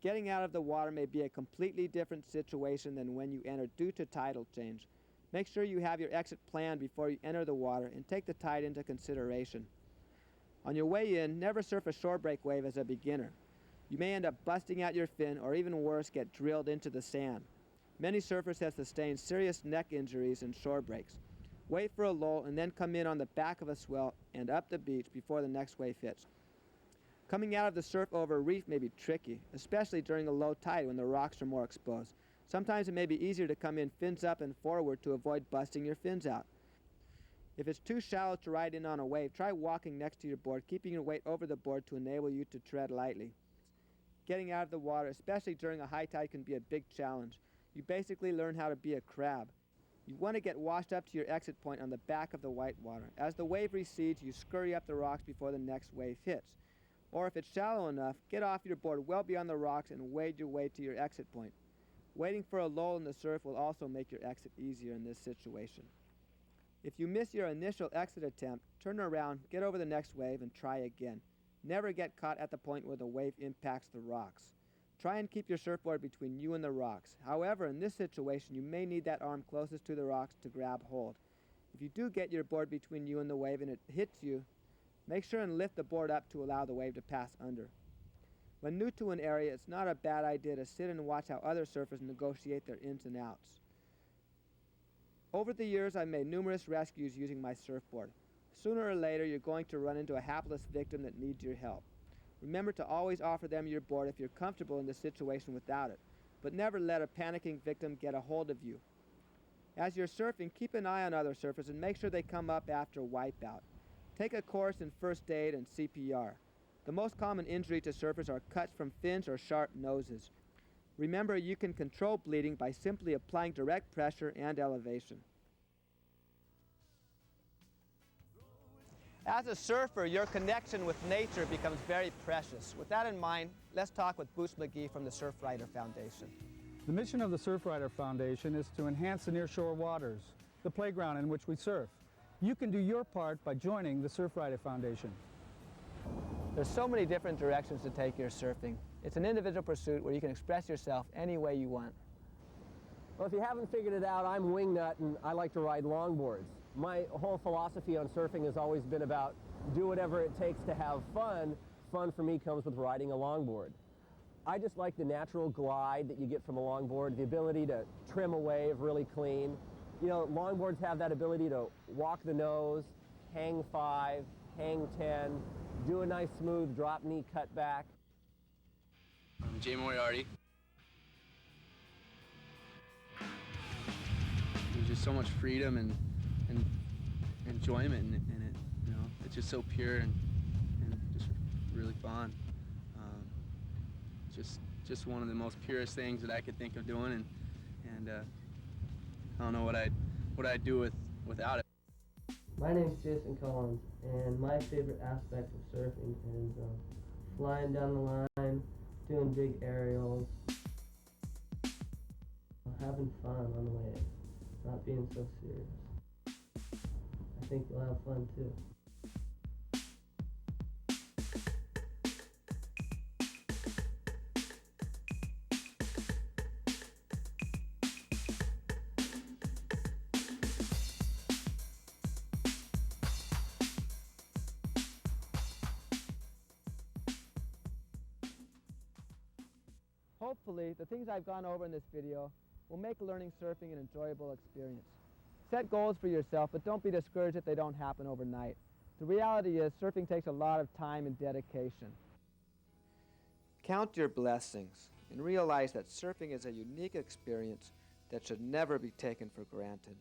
Getting out of the water may be a completely different situation than when you enter due to tidal change. Make sure you have your exit planned before you enter the water and take the tide into consideration. On your way in, never surf a shore break wave as a beginner. You may end up busting out your fin or even worse, get drilled into the sand. Many surfers have sustained serious neck injuries in shore breaks. Wait for a lull and then come in on the back of a swell and up the beach before the next wave hits. Coming out of the surf over a reef may be tricky, especially during a low tide when the rocks are more exposed. Sometimes it may be easier to come in fins up and forward to avoid busting your fins out. If it's too shallow to ride in on a wave, try walking next to your board, keeping your weight over the board to enable you to tread lightly. Getting out of the water, especially during a high tide, can be a big challenge. You basically learn how to be a crab. You want to get washed up to your exit point on the back of the whitewater. As the wave recedes, you scurry up the rocks before the next wave hits. Or if it's shallow enough, get off your board well beyond the rocks and wade your way to your exit point. Waiting for a lull in the surf will also make your exit easier in this situation. If you miss your initial exit attempt, turn around, get over the next wave, and try again. Never get caught at the point where the wave impacts the rocks. Try and keep your surfboard between you and the rocks. However, in this situation, you may need that arm closest to the rocks to grab hold. If you do get your board between you and the wave and it hits you, make sure and lift the board up to allow the wave to pass under. When new to an area, it's not a bad idea to sit and watch how other surfers negotiate their ins and outs. Over the years, I've made numerous rescues using my surfboard. Sooner or later, you're going to run into a hapless victim that needs your help. Remember to always offer them your board if you're comfortable in the situation without it, but never let a panicking victim get a hold of you. As you're surfing, keep an eye on other surfers and make sure they come up after wipeout. Take a course in first aid and CPR. The most common injury to surfers are cuts from fins or sharp noses. Remember, you can control bleeding by simply applying direct pressure and elevation. As a surfer, your connection with nature becomes very precious. With that in mind, let's talk with Bruce McGee from the Surfrider Foundation. The mission of the Surfrider Foundation is to enhance the nearshore waters, the playground in which we surf. You can do your part by joining the Surfrider Foundation. There's so many different directions to take your surfing. It's an individual pursuit where you can express yourself any way you want. Well, if you haven't figured it out, I'm Wingnut and I like to ride longboards. My whole philosophy on surfing has always been about do whatever it takes to have fun. Fun for me comes with riding a longboard. I just like the natural glide that you get from a longboard, the ability to trim a wave really clean. You know, longboards have that ability to walk the nose, hang 5, hang 10, do a nice smooth drop knee cut back. I'm Jay Moriarty. There's just so much freedom and enjoyment in it. You know, it's just so pure and just really fun. Just one of the most purest things that I could think of doing, and I don't know what I'd do without it. My name's Jason Collins, and my favorite aspect of surfing is flying down the line, doing big aerials, having fun on the wave, not being so serious. I think you'll have fun too. Hopefully, the things I've gone over in this video will make learning surfing an enjoyable experience. Set goals for yourself, but don't be discouraged if they don't happen overnight. The reality is, surfing takes a lot of time and dedication. Count your blessings and realize that surfing is a unique experience that should never be taken for granted.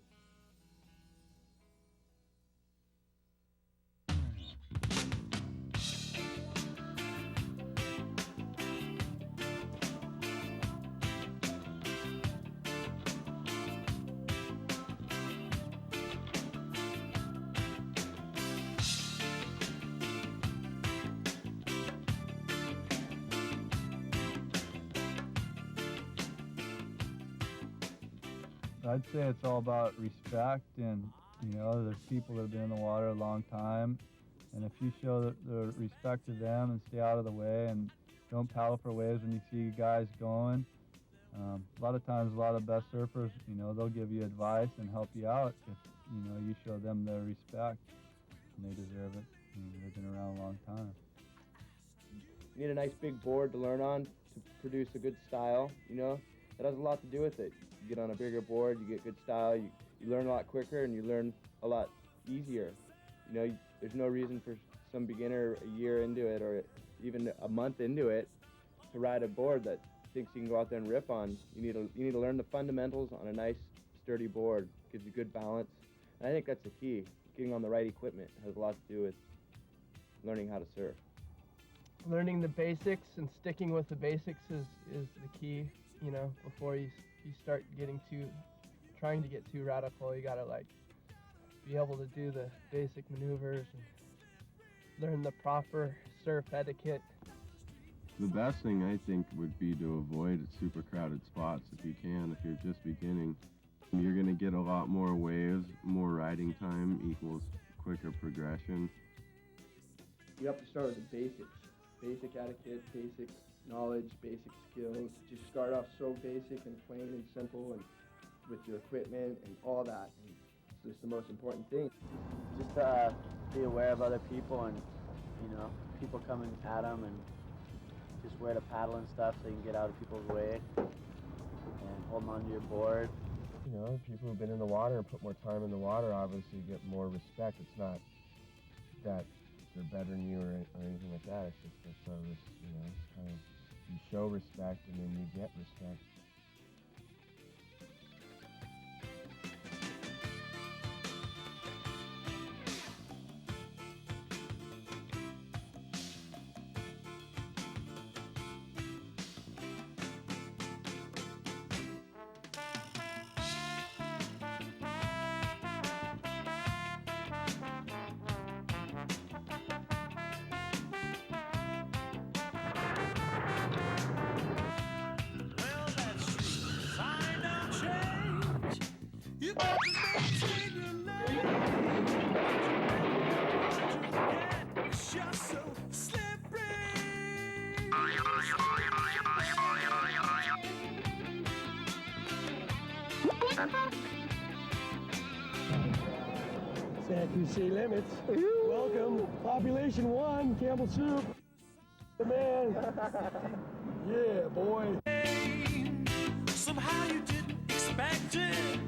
I'd say it's all about respect, and you know, there's people that have been in the water a long time, and if you show the respect to them and stay out of the way and don't paddle for waves when you see guys going, a lot of times a lot of the best surfers, you know, they'll give you advice and help you out if you know you show them their respect, and they deserve it. They've been around a long time. You need a nice big board to learn on to produce a good style, you know. That has a lot to do with it. You get on a bigger board, you get good style, you learn a lot quicker, and you learn a lot easier. You know, there's no reason for some beginner a year into it or even a month into it, to ride a board that thinks you can go out there and rip on. You need to learn the fundamentals on a nice, sturdy board. Gives you good balance. And I think that's the key. Getting on the right equipment has a lot to do with learning how to surf. Learning the basics and sticking with the basics is the key, you know, before you start trying to get too radical. You gotta like be able to do the basic maneuvers and learn the proper surf etiquette. The best thing I think would be to avoid super crowded spots if you can, if you're just beginning. You're gonna get a lot more waves, more riding time equals quicker progression. You have to start with the basics. Basic etiquette, basic knowledge, basic skills. Just start off so basic and plain and simple, and with your equipment and all that. And it's just the most important thing. Just be aware of other people and, you know, people coming at them, and just where to paddle and stuff so you can get out of people's way and holding onto your board. You know, people who've been in the water and put more time in the water obviously get more respect. It's not that they're better than you or anything like that. It's just that you know, kind of you show respect and then you get respect. CC Limits. Welcome, Population 1, Campbell Soup. The man. Yeah, boy. Somehow you didn't expect it.